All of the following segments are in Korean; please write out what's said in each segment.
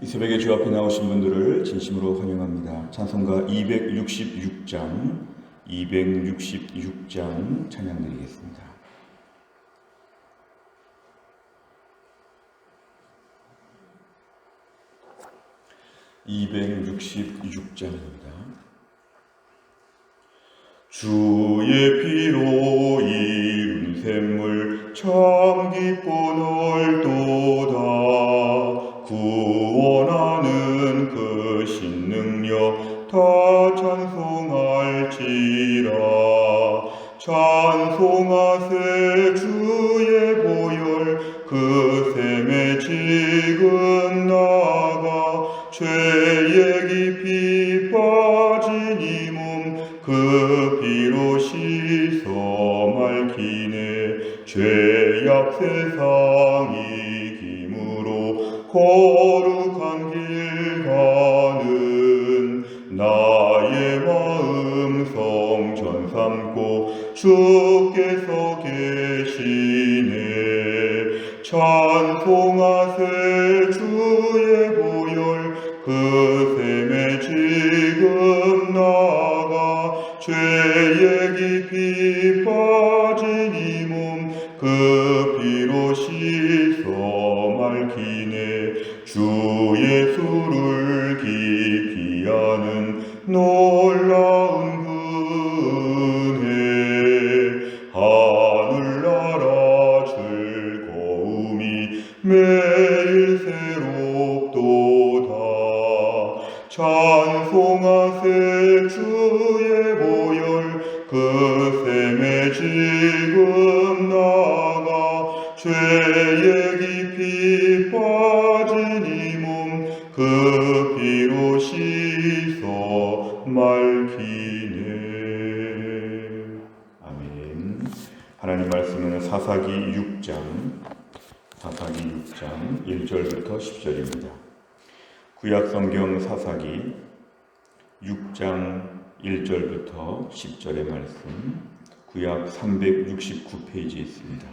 이 새벽에 주 앞에 나오신 분들을 진심으로 환영합니다. 찬송가 266장 찬양 드리겠습니다. 266장입니다. 주의 피로 이룬 샘물 참 깊고 넓도다. 구원하는 그 신능력 다 찬송할지라. 찬송하세 주의 보혈 그 샘에 지금 나가. 죄에 깊이 빠진 이 몸 그 피로 씻어 맑히네. 죄악 세상 이김으로 거룩한 길 가는 나의 마음 성전 삼고 주께서 계시네. 찬송하세 주의 보혈 그 샘에 지금 나가. 죄에 깊이 빠진 이 몸 그 피로 씻어 맑히네. 주 예수를 깊이 아는 놀라운 은혜. 하늘나라 즐거움이 매일 새롭도다. 찬송하세 주의 보혈 그 샘에 지금 나가. 죄에 깊이 빠진 이 몸 그 피로 씻어 맑히네. 아멘. 하나님 말씀은 사사기 6장 1절부터 10절입니다. 구약 성경 사사기 6장 1절부터 10절의 말씀, 구약 369페이지에 있습니다.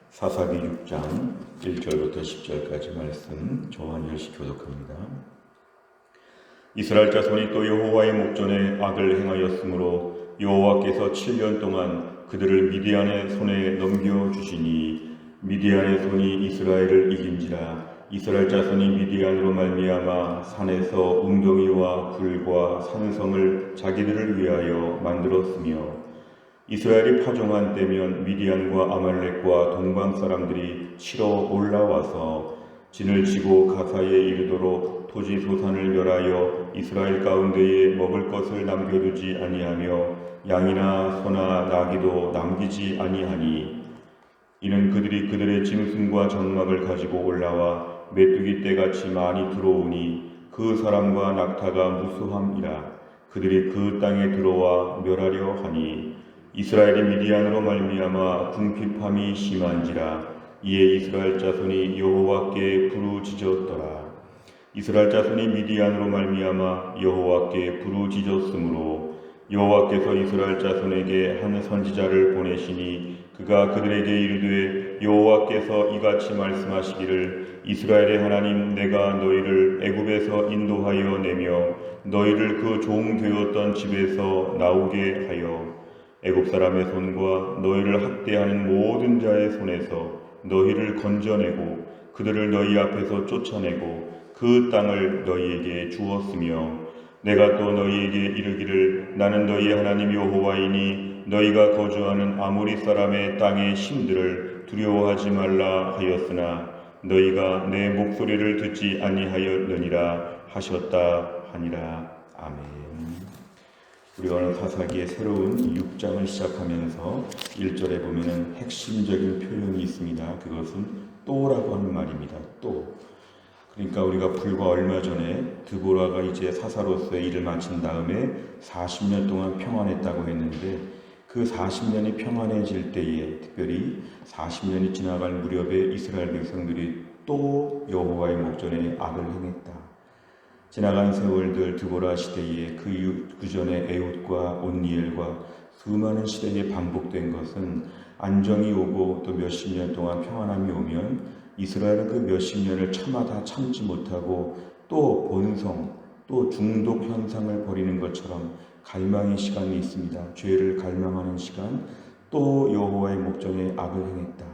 사사기 6장 1절부터 10절까지 말씀 조한열씨 교독합니다. 이스라엘 자손이 또 여호와의 목전에 악을 행하였으므로 여호와께서 7년 동안 그들을 미디안의 손에 넘겨주시니 미디안의 손이 이스라엘을 이긴지라. 이스라엘 자손이 미디안으로 말미암아 산에서 웅덩이와 굴과 산성을 자기들을 위하여 만들었으며, 이스라엘이 파종한 때면 미디안과 아말렉과 동방 사람들이 치러 올라와서 진을 치고 가사에 이르도록 토지 소산을 멸하여 이스라엘 가운데에 먹을 것을 남겨두지 아니하며 양이나 소나 나귀도 남기지 아니하니, 이는 그들이 그들의 짐승과 장막을 가지고 올라와 메뚜기 떼같이 많이 들어오니 그 사람과 낙타가 무수함이라. 그들이 그 땅에 들어와 멸하려 하니 이스라엘이 미디안으로 말미암아 궁핍함이 심한지라. 이에 이스라엘 자손이 여호와께 부르짖었더라. 이스라엘 자손이 미디안으로 말미암아 여호와께 부르짖었으므로 여호와께서 이스라엘 자손에게 한 선지자를 보내시니 그가 그들에게 이르되, 여호와께서 이같이 말씀하시기를 이스라엘의 하나님 내가 너희를 애굽에서 인도하여 내며 너희를 그 종 되었던 집에서 나오게 하여 애굽 사람의 손과 너희를 학대하는 모든 자의 손에서 너희를 건져내고 그들을 너희 앞에서 쫓아내고 그 땅을 너희에게 주었으며, 내가 또 너희에게 이르기를 나는 너희의 하나님 여호와이니 너희가 거주하는 아모리 사람의 땅의 신들을 두려워하지 말라 하였으나 너희가 내 목소리를 듣지 아니하였느니라 하셨다 하니라. 아멘. 우리가 오늘 사사기의 새로운 6장을 시작하면서 1절에 보면은 핵심적인 표현이 있습니다. 그것은 또라고 하는 말입니다. 또. 그러니까 우리가 불과 얼마 전에 드보라가 이제 사사로서의 일을 마친 다음에 40년 동안 평안했다고 했는데, 그 40년이 평안해질 때에, 특별히 40년이 지나갈 무렵에 이스라엘 백성들이 또 여호와의 목전에 악을 행했다. 지나간 세월들 드보라 시대에 그 전에 에훗과 온니엘과 수많은 시대에 반복된 것은 안정이 오고 또 몇십 년 동안 평안함이 오면 이스라엘은 그 몇십 년을 참아다 참지 못하고 또 본성, 또 중독 현상을 벌이는 것처럼 갈망의 시간이 있습니다. 죄를 갈망하는 시간, 또 여호와의 목전에 악을 행했다.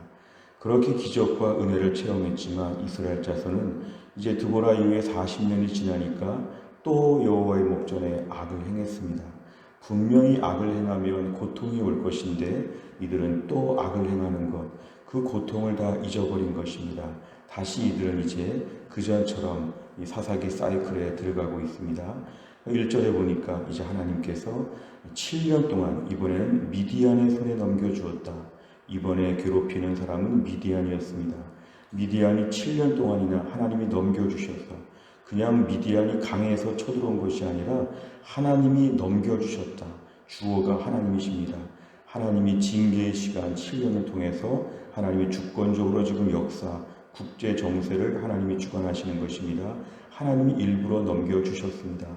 그렇게 기적과 은혜를 체험했지만 이스라엘 자손은 이제 드보라 이후에 40년이 지나니까 또 여호와의 목전에 악을 행했습니다. 분명히 악을 행하면 고통이 올 것인데 이들은 또 악을 행하는 것, 그 고통을 다 잊어버린 것입니다. 다시 이들은 이제 그전처럼 이 사사기 사이클에 들어가고 있습니다. 1절에 보니까 이제 하나님께서 7년 동안 이번에는 미디안의 손에 넘겨주었다. 이번에 괴롭히는 사람은 미디안이었습니다. 미디안이 7년 동안이나 하나님이 넘겨주셔서 그냥 미디안이 강에서 쳐들어온 것이 아니라 하나님이 넘겨주셨다. 주어가 하나님이십니다. 하나님이 징계의 시간 7년을 통해서 하나님이 주권적으로 지금 역사, 국제 정세를 하나님이 주관하시는 것입니다. 하나님이 일부러 넘겨주셨습니다.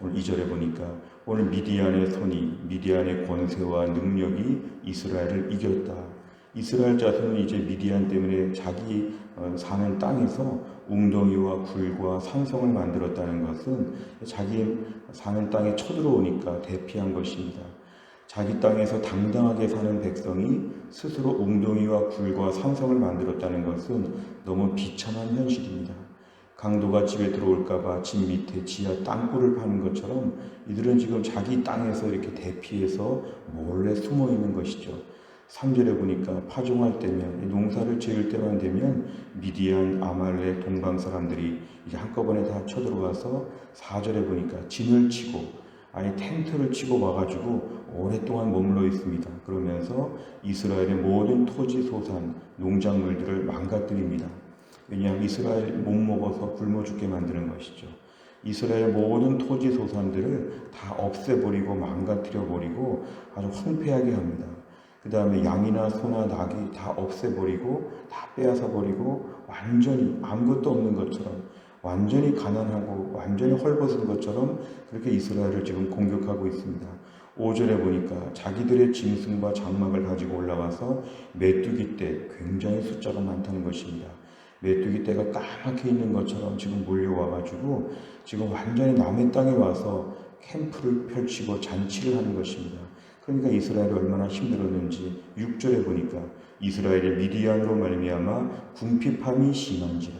오늘 2절에 보니까 오늘 미디안의 손이, 미디안의 권세와 능력이 이스라엘을 이겼다. 이스라엘 자손은 이제 미디안 때문에 자기 사는 땅에서 웅덩이와 굴과 산성을 만들었다는 것은 자기 사는 땅에 쳐들어오니까 대피한 것입니다. 자기 땅에서 당당하게 사는 백성이 스스로 웅덩이와 굴과 산성을 만들었다는 것은 너무 비참한 현실입니다. 강도가 집에 들어올까봐 집 밑에 지하 땅굴을 파는 것처럼 이들은 지금 자기 땅에서 이렇게 대피해서 몰래 숨어 있는 것이죠. 3절에 보니까 파종할 때면, 농사를 지을 때만 되면 미디안, 아말렉, 동방 사람들이 이제 한꺼번에 다 쳐들어와서 4절에 보니까 진을 치고 아예 텐트를 치고 와가지고 오랫동안 머물러 있습니다. 그러면서 이스라엘의 모든 토지 소산, 농작물들을 망가뜨립니다. 왜냐하면 이스라엘 못 먹어서 굶어 죽게 만드는 것이죠. 이스라엘 모든 토지 소산들을 다 없애버리고 망가뜨려버리고 아주 황폐하게 합니다. 그 다음에 양이나 소나 낙이 다 없애버리고 다 빼앗아버리고 완전히 아무것도 없는 것처럼 완전히 가난하고 완전히 헐벗은 것처럼 그렇게 이스라엘을 지금 공격하고 있습니다. 5절에 보니까 자기들의 짐승과 장막을 가지고 올라와서 메뚜기 떼, 굉장히 숫자가 많다는 것입니다. 메뚜기 떼가 까맣게 있는 것처럼 지금 몰려와가지고 지금 완전히 남의 땅에 와서 캠프를 펼치고 잔치를 하는 것입니다. 그러니까 이스라엘이 얼마나 힘들었는지 6절에 보니까 이스라엘의 미디안으로 말미암아 궁핍함이 심한지라.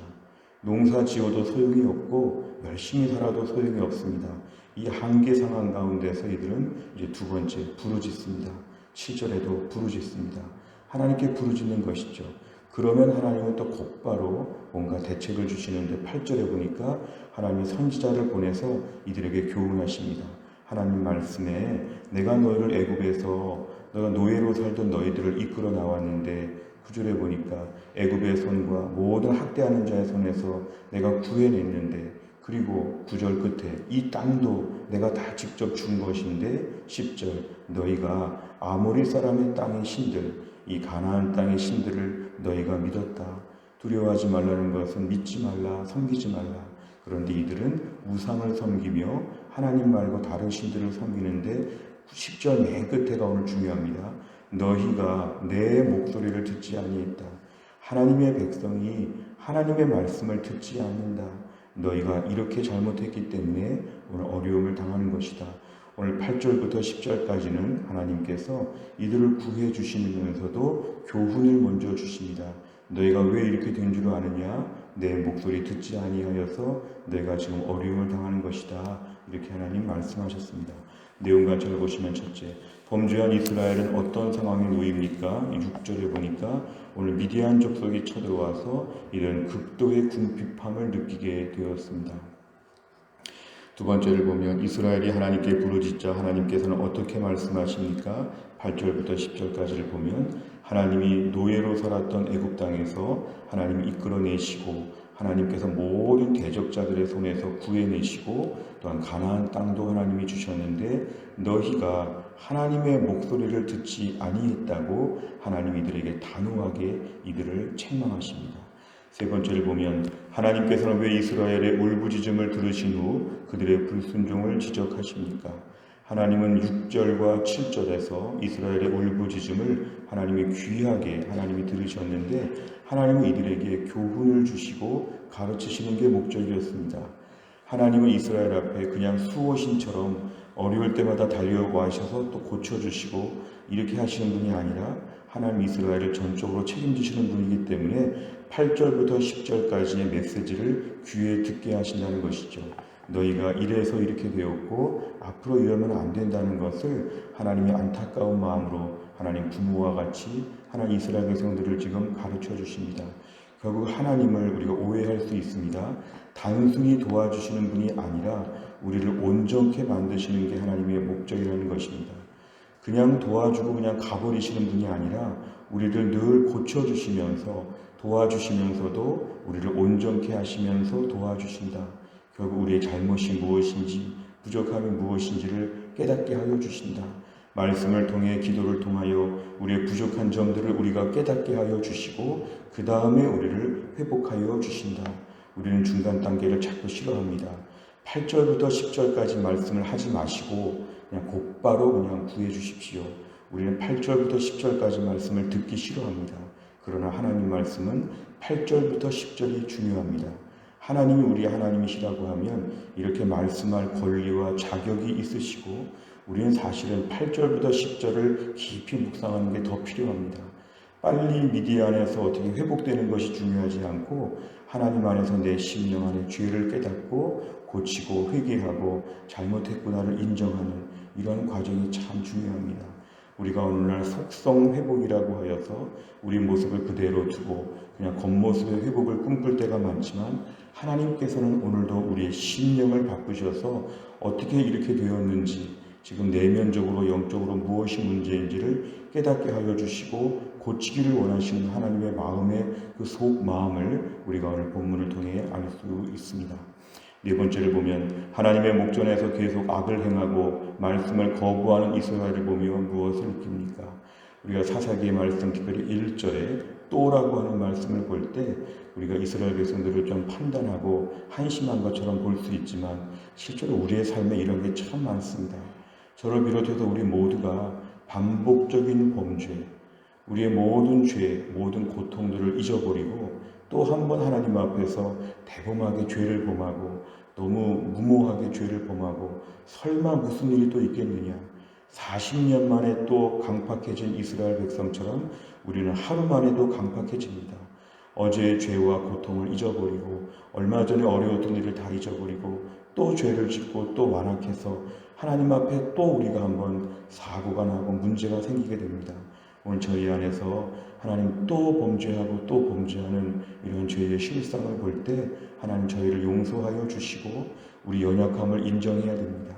농사 지어도 소용이 없고 열심히 살아도 소용이 없습니다. 이 한계 상황 가운데서 이들은 이제 두 번째 부르짖습니다. 7절에도 부르짖습니다. 하나님께 부르짖는 것이죠. 그러면 하나님은 또 곧바로 뭔가 대책을 주시는데 8절에 보니까 하나님이 선지자를 보내서 이들에게 교훈하십니다. 하나님 말씀에 내가 너희를 애굽에서 너가 노예로 살던 너희들을 이끌어 나왔는데 9절에 보니까 애굽의 손과 모든 학대하는 자의 손에서 내가 구해냈는데 그리고 9절 끝에 이 땅도 내가 다 직접 준 것인데 10절 너희가 아모리 사람의 땅의 신들 이 가나안 땅의 신들을 너희가 믿었다. 두려워하지 말라는 것은 믿지 말라, 섬기지 말라. 그런데 이들은 우상을 섬기며 하나님 말고 다른 신들을 섬기는데 10절 맨 끝에가 오늘 중요합니다. 너희가 내 목소리를 듣지 아니했다. 하나님의 백성이 하나님의 말씀을 듣지 않는다. 너희가 이렇게 잘못했기 때문에 오늘 어려움을 당하는 것이다. 오늘 8절부터 10절까지는 하나님께서 이들을 구해 주시면서도 교훈을 먼저 주십니다. 너희가 왜 이렇게 된 줄 아느냐? 내 목소리 듣지 아니하여서 너희가 지금 어려움을 당하는 것이다. 이렇게 하나님 말씀하셨습니다. 내용 관점을 보시면 첫째, 범죄한 이스라엘은 어떤 상황에 놓입니까? 6절에 보니까 오늘 미디안 족속이 쳐들어와서 이런 극도의 궁핍함을 느끼게 되었습니다. 두 번째를 보면 이스라엘이 하나님께 부르짖자 하나님께서는 어떻게 말씀하십니까? 8절부터 10절까지를 보면 하나님이 노예로 살았던 애굽 땅에서 하나님이 이끌어내시고 하나님께서 모든 대적자들의 손에서 구해내시고 또한 가나안 땅도 하나님이 주셨는데 너희가 하나님의 목소리를 듣지 아니했다고 하나님이 이들에게 단호하게 이들을 책망하십니다. 세 번째를 보면 하나님께서는 왜 이스라엘의 울부짖음을 들으신 후 그들의 불순종을 지적하십니까? 하나님은 6절과 7절에서 이스라엘의 울부짖음을 하나님이 귀하게 하나님이 들으셨는데 하나님은 이들에게 교훈을 주시고 가르치시는 게 목적이었습니다. 하나님은 이스라엘 앞에 그냥 수호신처럼 어려울 때마다 달려와셔서 또 고쳐주시고 이렇게 하시는 분이 아니라 하나님 이스라엘을 전적으로 책임지시는 분이기 때문에 8절부터 10절까지의 메시지를 귀에 듣게 하신다는 것이죠. 너희가 이래서 이렇게 되었고 앞으로 이러면 안 된다는 것을 하나님의 안타까운 마음으로 하나님 부모와 같이 하나님 이스라엘 백성들을 지금 가르쳐 주십니다. 결국 하나님을 우리가 오해할 수 있습니다. 단순히 도와주시는 분이 아니라 우리를 온전케 만드시는 게 하나님의 목적이라는 것입니다. 그냥 도와주고 그냥 가버리시는 분이 아니라 우리를 늘 고쳐주시면서 도와주시면서도 우리를 온전케 하시면서 도와주신다. 결국 우리의 잘못이 무엇인지 부족함이 무엇인지를 깨닫게 하여 주신다. 말씀을 통해 기도를 통하여 우리의 부족한 점들을 우리가 깨닫게 하여 주시고 그 다음에 우리를 회복하여 주신다. 우리는 중간 단계를 자꾸 싫어합니다. 8절부터 10절까지 말씀을 하지 마시고 그냥 곧바로 그냥 구해 주십시오. 우리는 8절부터 10절까지 말씀을 듣기 싫어합니다. 그러나 하나님 말씀은 8절부터 10절이 중요합니다. 하나님이 우리 하나님이시라고 하면 이렇게 말씀할 권리와 자격이 있으시고 우리는 사실은 8절부터 10절을 깊이 묵상하는 게 더 필요합니다. 빨리 미디안에서 어떻게 회복되는 것이 중요하지 않고 하나님 안에서 내 심령 안에 죄를 깨닫고 고치고 회개하고 잘못했구나를 인정하는 이런 과정이 참 중요합니다. 우리가 오늘날 속성 회복이라고 하여서 우리 모습을 그대로 두고 그냥 겉모습의 회복을 꿈꿀 때가 많지만 하나님께서는 오늘도 우리의 심령을 바꾸셔서 어떻게 이렇게 되었는지 지금 내면적으로 영적으로 무엇이 문제인지를 깨닫게 하여 주시고 고치기를 원하시는 하나님의 마음의 그 속마음을 우리가 오늘 본문을 통해 알 수 있습니다. 네 번째를 보면 하나님의 목전에서 계속 악을 행하고 말씀을 거부하는 이스라엘을 보면 무엇을 느낍니까? 우리가 사사기의 말씀 특별히 1절에 또라고 하는 말씀을 볼 때 우리가 이스라엘 백성들을 좀 판단하고 한심한 것처럼 볼 수 있지만 실제로 우리의 삶에 이런 게 참 많습니다. 저를 비롯해서 우리 모두가 반복적인 범죄, 우리의 모든 죄, 모든 고통들을 잊어버리고 또 한 번 하나님 앞에서 대범하게 죄를 범하고 너무 무모하게 죄를 범하고 설마 무슨 일이 또 있겠느냐. 40년 만에 또 강팍해진 이스라엘 백성처럼 우리는 하루 만에도 강팍해집니다. 어제의 죄와 고통을 잊어버리고 얼마 전에 어려웠던 일을 다 잊어버리고 또 죄를 짓고 또 완악해서 하나님 앞에 또 우리가 한번 사고가 나고 문제가 생기게 됩니다. 오늘 저희 안에서 하나님 또 범죄하고 또 범죄하는 이런 죄의 실상을 볼 때 하나님 저희를 용서하여 주시고 우리 연약함을 인정해야 됩니다.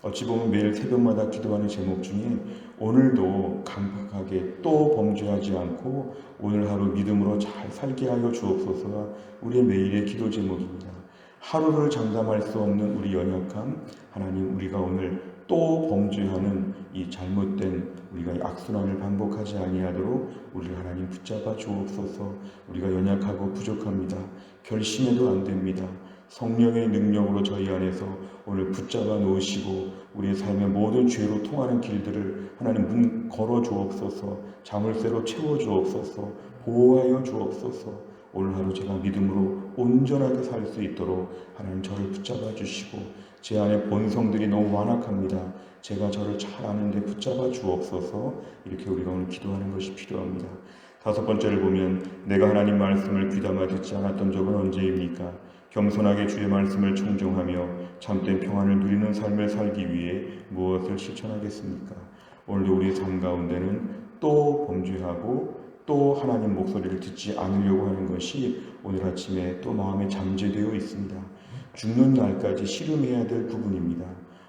어찌 보면 매일 새벽마다 기도하는 제목 중에 오늘도 강팍하게 또 범죄하지 않고 오늘 하루 믿음으로 잘 살게 하여 주옵소서가 우리의 매일의 기도 제목입니다. 하루를 장담할 수 없는 우리 연약함, 하나님 우리가 오늘 또 범죄하는 이 잘못된 우리가 악순환을 반복하지 아니하도록 우리를 하나님 붙잡아 주옵소서. 우리가 연약하고 부족합니다. 결심해도 안 됩니다. 성령의 능력으로 저희 안에서 오늘 붙잡아 놓으시고 우리의 삶의 모든 죄로 통하는 길들을 하나님 문 걸어 주옵소서. 자물쇠로 채워 주옵소서. 보호하여 주옵소서. 오늘 하루 제가 믿음으로 온전하게 살 수 있도록 하나님 저를 붙잡아 주시고 제 안에 본성들이 너무 완악합니다. 제가 저를 잘 아는데 붙잡아 주옵소서. 이렇게 우리가 오늘 기도하는 것이 필요합니다. 다섯 번째를 보면 내가 하나님 말씀을 귀담아 듣지 않았던 적은 언제입니까? 겸손하게 주의 말씀을 청정하며 참된 평안을 누리는 삶을 살기 위해 무엇을 실천하겠습니까? 오늘도 우리의 삶 가운데는 또 범죄하고 또 하나님 목소리를 듣지 않으려고 하는 것이 오늘 아침에 또 마음에 잠재되어 있습니다. 죽는 날까지 씨름해야 될 부분입니다.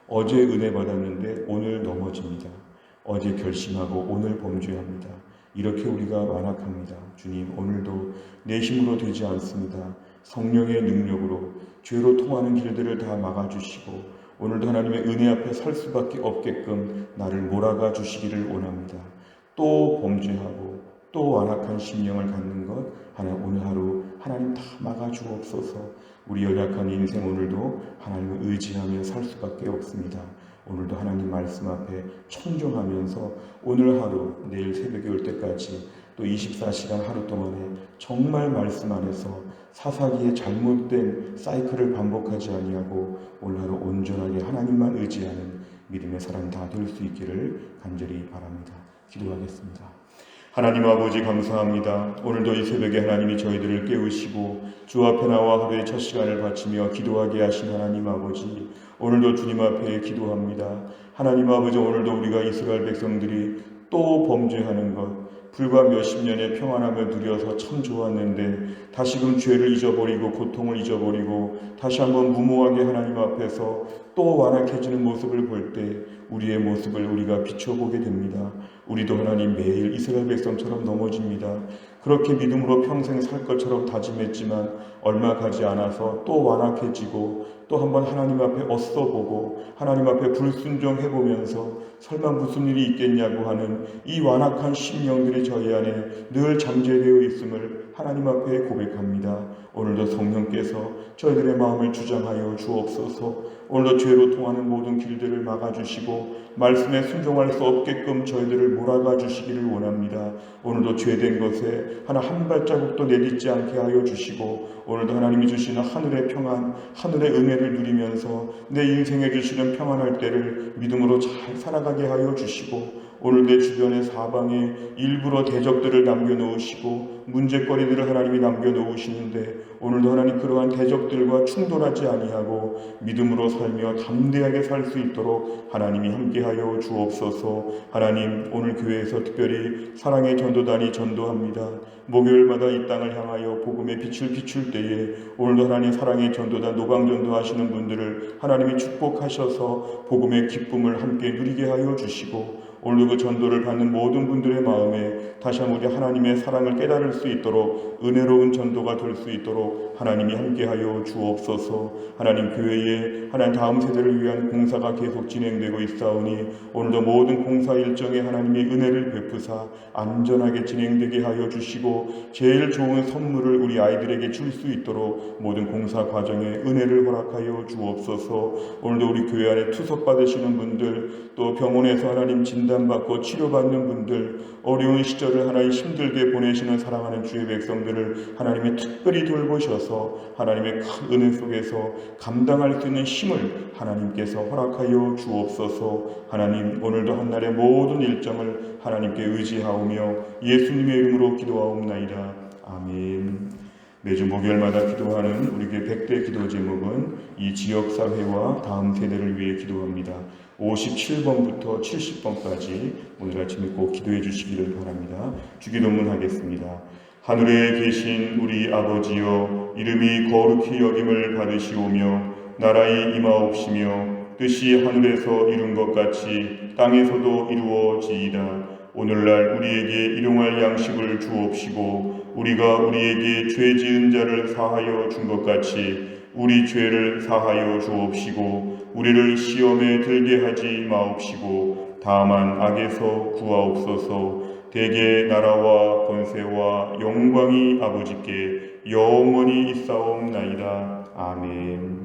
어제 은혜 받았는데 오늘 넘어집니다. 어제 결심하고 오늘 범죄합니다. 이렇게 우리가 완악합니다. 주님, 오늘도 내 힘으로 되지 않습니다. 성령의 능력으로 죄로 통하는 길들을 다 막아주시고 오늘도 하나님의 은혜 앞에 설 수밖에 없게끔 나를 몰아가 주시기를 원합니다. 또 범죄하고 또 완악한 심령을 갖는 것 하나님 오늘 하루 하나님 다 막아주옵소서. 우리 연약한 인생 오늘도 하나님을 의지하며 살 수밖에 없습니다. 오늘도 하나님 말씀 앞에 청종하면서 오늘 하루, 내일 새벽에 올 때까지 또 24시간 하루 동안에 정말 말씀 안에서 사사기의 잘못된 사이클을 반복하지 아니하고 오늘 하루 온전하게 하나님만 의지하는 믿음의 사람 다 될 수 있기를 간절히 바랍니다. 기도하겠습니다. 하나님 아버지 감사합니다. 오늘도 이 새벽에 하나님이 저희들을 깨우시고 주 앞에 나와 하루의 첫 시간을 바치며 기도하게 하신 하나님 아버지, 오늘도 주님 앞에 기도합니다. 하나님 아버지, 오늘도 우리가 이스라엘 백성들이 또 범죄하는 것, 불과 몇십 년의 평안함을 누려서 참 좋았는데 다시금 죄를 잊어버리고 고통을 잊어버리고 다시 한번 무모하게 하나님 앞에서 또 완악해지는 모습을 볼 때 우리의 모습을 우리가 비춰보게 됩니다. 우리도 하나님 매일 이스라엘 백성처럼 넘어집니다. 그렇게 믿음으로 평생 살 것처럼 다짐했지만 얼마 가지 않아서 또 완악해지고 또 한번 하나님 앞에 엇서보고 하나님 앞에 불순종해보면서 설마 무슨 일이 있겠냐고 하는 이 완악한 심령들이 저희 안에 늘 잠재되어 있음을 하나님 앞에 고백합니다. 오늘도 성령께서 저희들의 마음을 주장하여 주옵소서. 오늘도 죄로 통하는 모든 길들을 막아주시고 말씀에 순종할 수 없게끔 저희들을 몰아가 주시기를 원합니다. 오늘도 죄된 것에 한 발자국도 내딛지 않게 하여 주시고 오늘도 하나님이 주시는 하늘의 평안, 하늘의 은혜를 누리면서 내 인생에 주시는 평안할 때를 믿음으로 잘 살아가게 하여 주시고 오늘 내 주변의 사방에 일부러 대적들을 남겨놓으시고 문제거리들을 하나님이 남겨놓으시는데 오늘도 하나님 그러한 대적들과 충돌하지 아니하고 믿음으로 살며 담대하게 살 수 있도록 하나님이 함께하여 주옵소서. 하나님, 오늘 교회에서 특별히 사랑의 전도단이 전도합니다. 목요일마다 이 땅을 향하여 복음의 빛을 비출 때에 오늘도 하나님 사랑의 전도단 노방전도 하시는 분들을 하나님이 축복하셔서 복음의 기쁨을 함께 누리게 하여 주시고 오늘도 그 전도를 받는 모든 분들의 마음에 다시 한번 우리 하나님의 사랑을 깨달을 수 있도록 은혜로운 전도가 될 수 있도록 하나님이 함께하여 주옵소서. 하나님, 교회에 하나님 다음 세대를 위한 공사가 계속 진행되고 있사오니 오늘도 모든 공사 일정에 하나님의 은혜를 베푸사 안전하게 진행되게 하여 주시고 제일 좋은 선물을 우리 아이들에게 줄 수 있도록 모든 공사 과정에 은혜를 허락하여 주옵소서. 오늘도 우리 교회 안에 투석 받으시는 분들, 또 병원에서 하나님 진단받고 치료받는 분들, 어려운 시절을 하나님 힘들게 보내시는 사랑하는 주의 백성들을 하나님이 특별히 돌보셔서 하나님의 큰 은혜 속에서 감당할 수 있는 힘을 하나님께서 허락하여 주옵소서. 하나님, 오늘도 한날의 모든 일정을 하나님께 의지하오며 예수님의 이름으로 기도하옵나이다. 아멘. 매주 목요일마다 기도하는 우리 교회 100대 기도 제목은 이 지역사회와 다음 세대를 위해 기도합니다. 57번부터 70번까지 오늘 아침에 꼭 기도해 주시기를 바랍니다. 주기도문 하겠습니다. 하늘에 계신 우리 아버지여, 이름이 거룩히 여김을 받으시오며 나라의 임하옵시며 뜻이 하늘에서 이룬 것 같이 땅에서도 이루어지이다. 오늘날 우리에게 일용할 양식을 주옵시고 우리가 우리에게 죄 지은 자를 사하여 준 것 같이 우리 죄를 사하여 주옵시고 우리를 시험에 들게 하지 마옵시고 다만 악에서 구하옵소서. 대개 나라와 권세와 영광이 아버지께 영원히 있사옵나이다. 아멘.